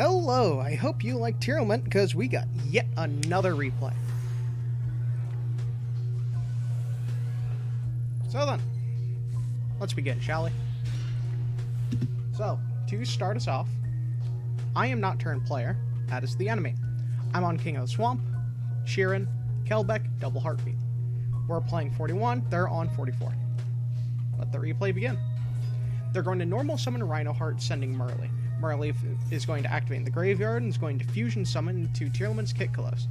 Hello, I hope you like Tearlament because we got yet another replay. So then, let's begin, shall we? So, to start us off, I am not turn player, that is the enemy. I'm on King of the Swamp, Sheeran, Kelbeck, Double Heartbeat. We're playing 41, they're on 44. Let the replay begin. They're going to normal summon Rhinoheart, sending Merly. Merly is going to activate in the graveyard and is going to fusion summon to Tearlament's Kitkalos.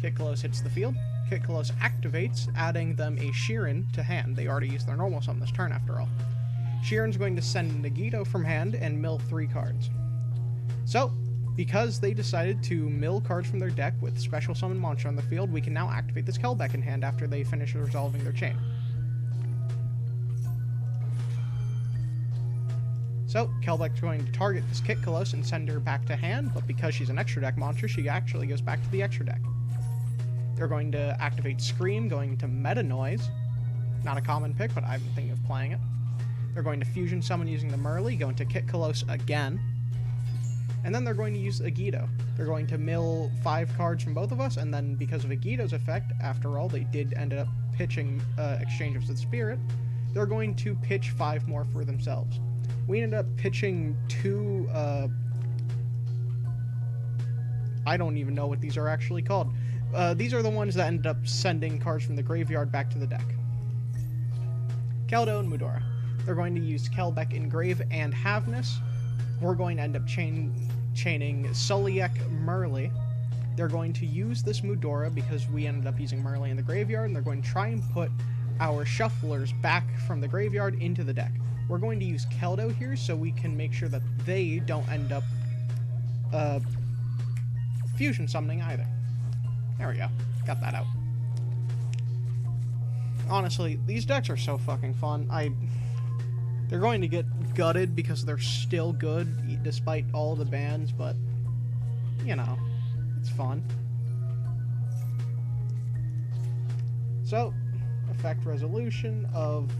Kitkalos hits the field. Kitkalos activates, adding them a Sheeran to hand. They already used their normal summon this turn after all. Sheeran's going to send Nagito from hand and mill 3 cards. So, because they decided to mill cards from their deck with special summon monster on the field, we can now activate this Kelbeck in hand after they finish resolving their chain. So, Kelbeck's going to target this Kitkalos and send her back to hand, but because she's an extra deck monster, she actually goes back to the extra deck. They're going to activate Scream, going to Meta Noise. Not a common pick, but I've been thinking of playing it. They're going to Fusion Summon using the Merly, going to Kitkalos again. And then they're going to use Agito. They're going to mill 5 cards from both of us, and then because of Agito's effect, after all, they did end up pitching Exchange of the Spirit, they're going to pitch 5 more for themselves. We ended up pitching 2, I don't even know what these are actually called. These are the ones that ended up sending cards from the graveyard back to the deck. Keldo and Mudora. They're going to use Kelbeck Engrave and Havness. We're going to end up chaining Sulliek Merly. They're going to use this Mudora because we ended up using Merly in the graveyard, and they're going to try and put our Shufflers back from the graveyard into the deck. We're going to use Keldo here so we can make sure that they don't end up fusion summoning either. There we go. Got that out. Honestly, these decks are so fucking fun. They're going to get gutted because they're still good despite all the bans, but, you know, it's fun. So, effect resolution of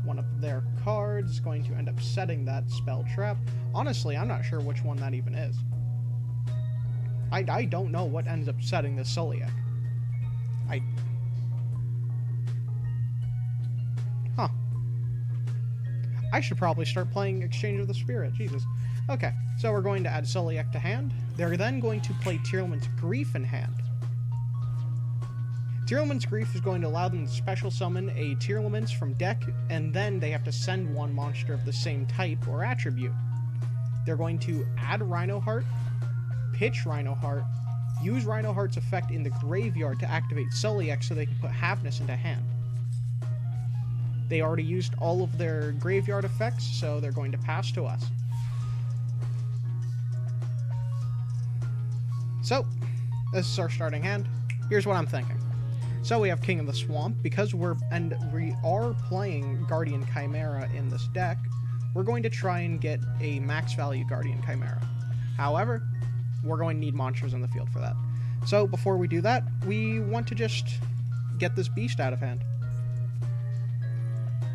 one of their cards, going to end up setting that spell trap. Honestly, I'm not sure which one that even is. I don't know what ends up setting this Sulliek. I should probably start playing Exchange of the Spirit, Jesus. Okay, so we're going to add Sulliek to hand. They're then going to play Tearlament's Grief in hand. Tearlament's Grief is going to allow them to special summon a Tearlaments from deck, and then they have to send one monster of the same type or attribute. They're going to add Rhinoheart, pitch Rhinoheart, use Rhinoheart's effect in the graveyard to activate Sulliek so they can put Havness into hand. They already used all of their graveyard effects, so they're going to pass to us. So, this is our starting hand. Here's what I'm thinking. So we have King of the Swamp. Because we are playing Guardian Chimera in this deck, we're going to try and get a max value Guardian Chimera. However, we're going to need monsters on the field for that. So before we do that, we want to just get this beast out of hand.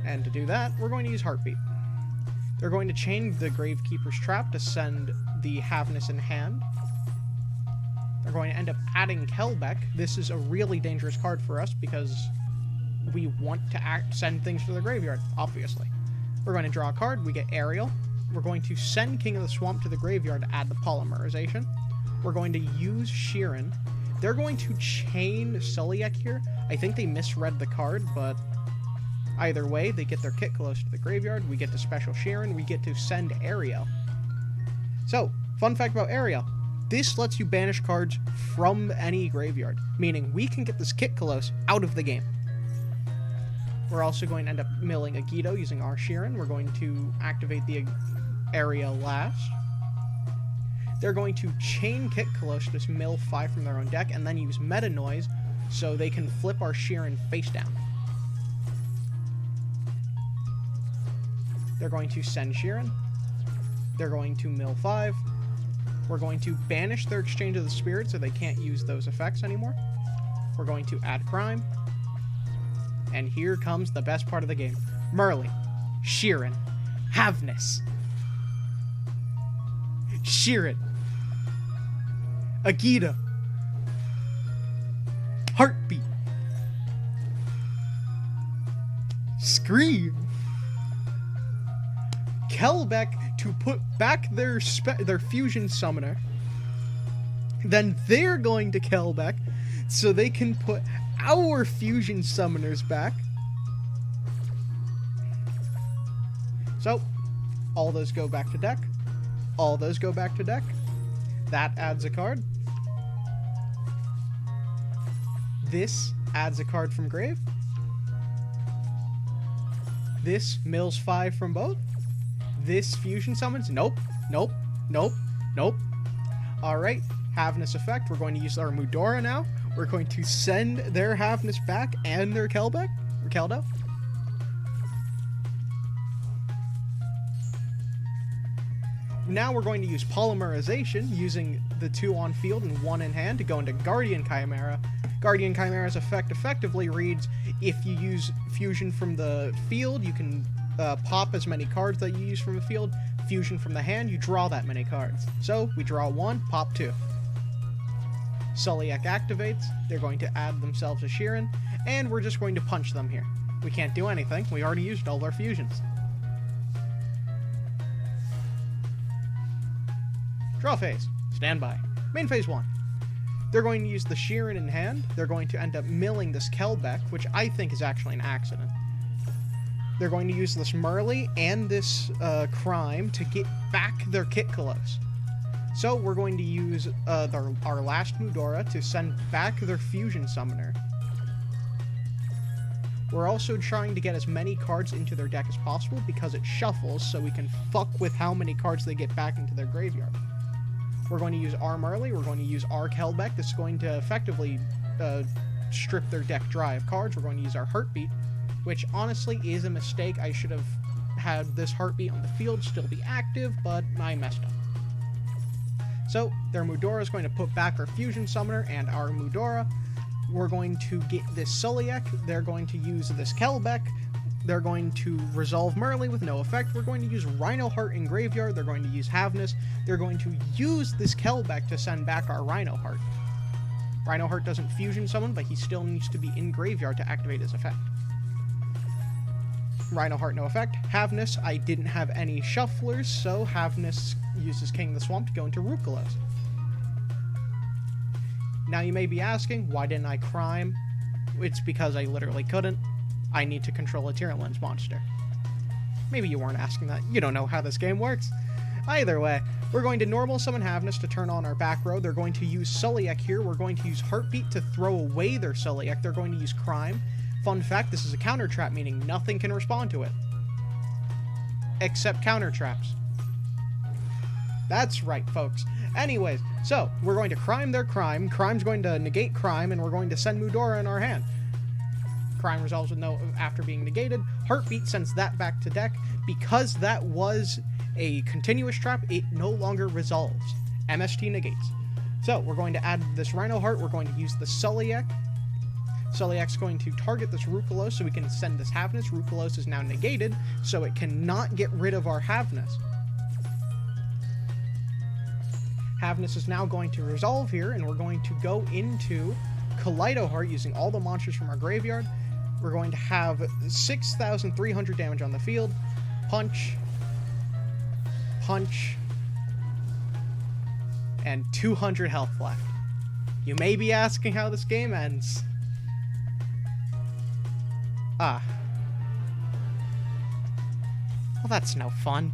And to do that, we're going to use Heartbeat. They're going to chain the Gravekeeper's Trap to send the Havness in hand. They're going to end up adding Kelbeck. This is a really dangerous card for us because we want to send things to the graveyard, obviously. We're going to draw a card. We get Aerial. We're going to send King of the Swamp to the graveyard to add the Polymerization. We're going to use Sheeran. They're going to chain Sulliek here. I think they misread the card, but either way, they get their Kitkalos to the graveyard. We get to special Sheeran. We get to send Aerial. So, fun fact about Aerial. This lets you banish cards from any graveyard, meaning we can get this Kitkalos out of the game. We're also going to end up milling Agito using our Sheeran. We're going to activate the Aerial last. They're going to chain Kitkalos to just mill 5 from their own deck, and then use Meta Noise so they can flip our Sheeran face down. They're going to send Sheeran. They're going to mill 5. We're going to banish their Exchange of the Spirit so they can't use those effects anymore. We're going to add Crime. And here comes the best part of the game. Merly, Sheeran, Havness. Sheeran. Agita. Heartbeat. Scream. Kelbeck to put back their fusion summoner. Then they're going to Kelbeck so they can put our fusion summoners back. So, all those go back to deck. All those go back to deck. That adds a card. This adds a card from grave. This mills 5 from both. This fusion summons. Nope. Nope. Nope. Nope. Alright. Havness effect. We're going to use our Mudora now. We're going to send their Havness back and their Kelbeck. Or Keldo. Now we're going to use Polymerization, using the 2 on field and 1 in hand to go into Guardian Chimera. Guardian Chimera's effect effectively reads, if you use fusion from the field, you can pop as many cards that you use from the field. Fusion from the hand, you draw that many cards. So, we draw 1, pop 2. Sulliek activates, they're going to add themselves a Sheeran, and we're just going to punch them here. We can't do anything, we already used all of our fusions. Draw phase. Stand by. Main phase 1. They're going to use the Sheeran in hand. They're going to end up milling this Kelbeck, which I think is actually an accident. They're going to use this Murley and this Crime to get back their Kitkalos. So we're going to use our last Mudora to send back their Fusion Summoner. We're also trying to get as many cards into their deck as possible because it shuffles, so we can fuck with how many cards they get back into their graveyard. We're going to use our Marley, we're going to use our Kelbeck. That's going to effectively strip their deck dry of cards. We're going to use our Heartbeat, which honestly is a mistake. I should have had this Heartbeat on the field still be active, but I messed up. So, their Mudora is going to put back our Fusion Summoner and our Mudora. We're going to get this Sulliek. They're going to use this Kelbeck. They're going to resolve Murley with no effect. We're going to use Rhino Heart in graveyard. They're going to use Havness. They're going to use this Kelbeck to send back our Rhino Heart. Rhino Heart doesn't fusion summon, but he still needs to be in graveyard to activate his effect. Rhino Heart, no effect. Havness, I didn't have any shufflers, so Havness uses King of the Swamp to go into Rukalos. Now you may be asking, why didn't I Crime? It's because I literally couldn't. I need to control a Tearlament monster. Maybe you weren't asking that. You don't know how this game works. Either way, we're going to normal summon Havness to turn on our back row. They're going to use Sulliek here. We're going to use Heartbeat to throw away their Sulliek. They're going to use Crime. Fun fact, this is a counter trap, meaning nothing can respond to it. Except counter traps. That's right, folks. Anyways, so, we're going to Crime their Crime. Crime's going to negate Crime, and we're going to send Mudora in our hand. Crime resolves with no after being negated. Heartbeat sends that back to deck. Because that was a continuous trap, it no longer resolves. MST negates. So, we're going to add this Rhino Heart. We're going to use the Sulliek. Sulliek's going to target this Rukalos so we can send this Havness. Rukalos is now negated, so it cannot get rid of our Havness. Havness is now going to resolve here, and we're going to go into Kaleido Heart using all the monsters from our graveyard. We're going to have 6,300 damage on the field. Punch. Punch. And 200 health left. You may be asking how this game ends. Well, that's no fun.